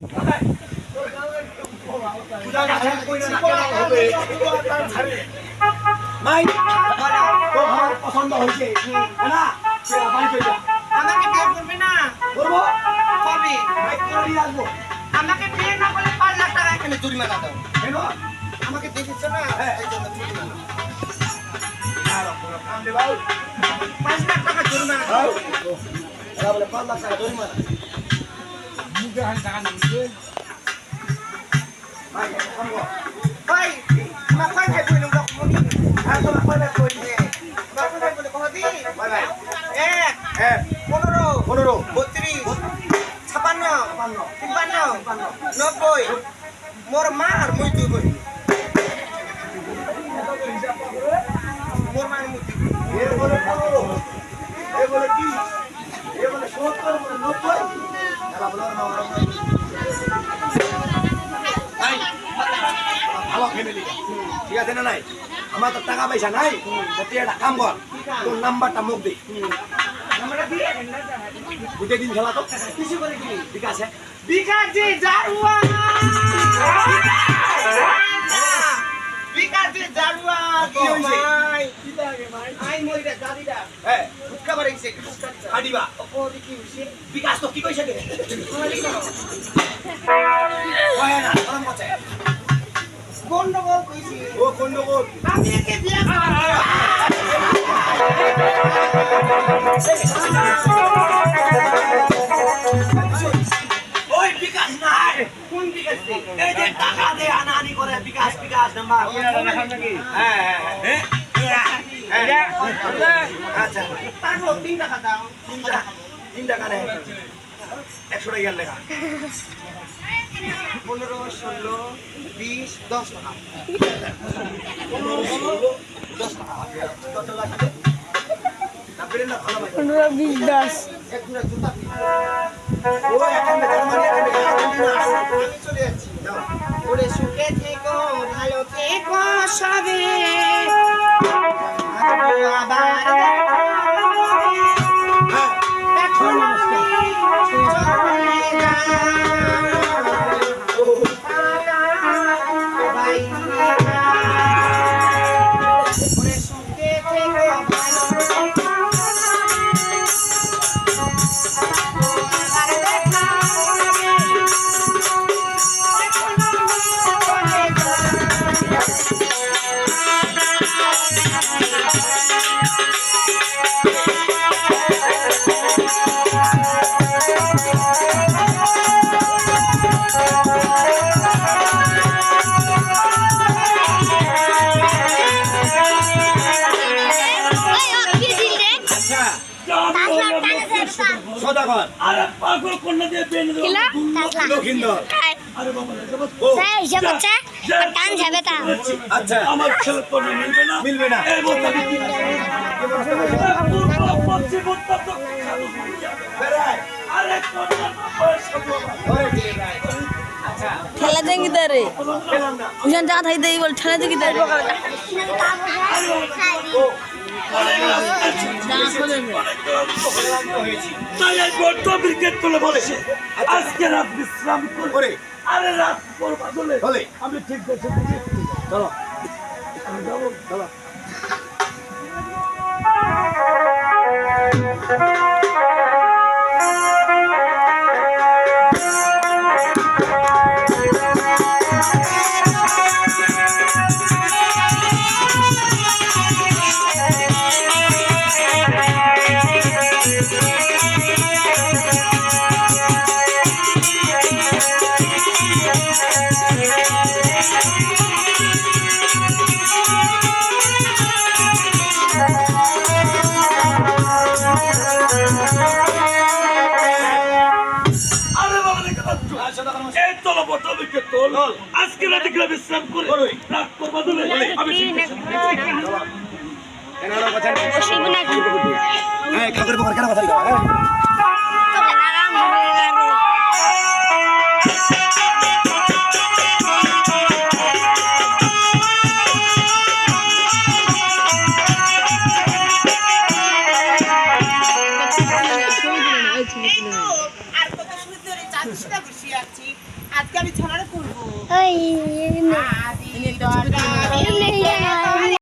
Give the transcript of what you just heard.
মাই তো আমার পছন্দ হয়েছে না আমাকে বিয়ে করবে না করবো কবে করে আসবো আমাকে বিয়ে না করলে 5 লাখ টাকা এখানে জরিমানা দাও কেন আমাকে দেখেছো না এই জন্য জরিমানা কাম দে বাবু 5 লাখ টাকা জরিমানা দাও এরা বলে 5 লাখ টাকা জরিমানা মুখে হাত টাকা নিচ্ছে ভাই আমগো ভাই মা কই ভাই বইলো না কোন আর তো কই ভাই বইলো মা কই ভাই বইলো কহদি ভাই ভাই 1 15 32 56 53 90 মোর মা আর মুই তুই বই মোর মা মুই তুই এ বলে 15 এ বলে 30 এ বলে 70 বলে 90 এরা বলে না ভাই ভালো ফ্যামিলি ঠিক আছে না নাই আমার তো টাকা পয়সা নাই তুই একটা কাম কর তোর নাম্বারটা মুখ দে নাম্বারটা দি বুঝে দিন খেলা তো কিছু করে কি বিকাশ জি জারুয়া বিকাশ জি জারুয়া তো ভাই কি লাগে ভাই আই মইরা দাদিদা হ্যাঁ ফুটকা বাড়াইছে আডিবা ও কি হইছে বিকাশ তো কি কইছে কে ওই না গরম আছে গন্ডগোল কইছি ও গন্ডগোল আমি একে বিয়া ওই বিকাশ নাই কোন বিকাশ এই যে টাকা দে আনানি করে বিকাশ নাম্বার রাখাম নাকি হ্যাঁ আচ্ছা টাকা 3 টাকা দাও 3 টাকা নেই 100 টাকা লেখা 15 16 20 10 টাকা 15 16 10 টাকা কত লাগবে তারপরে না ভালো ভাই 15 20 10 এক দুটা জুতা ও এখানে জার্মানি এখানে আমি চলে যাচ্ছি যাও ওরে সুখে থেকো ভালো থেকো সবে আবার এখন সদাগর আরে পাগল কন্যা দিয়ে বেনে দাও লখিন্দর আরে বাবা স্যার হিসাব হচ্ছে কান যাবে তা আচ্ছা আমার ছেলে তো মিলবে না এই বলতে কি পড়ছে বলতে তো আরে কন্যা আচ্ছা খেলা দেন কি তারে উজান যা থাই দেই বল ঠেলা দেই তারে ক্রিকেট বলে বলেছে আজকে রাত বিশ্রাম করে আরে রাত করবা হলে আমি ঠিক আছে চলো চলো আজকে রাতে বিশ্রাম করে রাত করবা দলে আমি কাগর পকর কেন কথা আর কত সুন্দর এই চাঁদটা বসে আছি আজকে আমি ছড়াটা করবো ওই আদি দরজা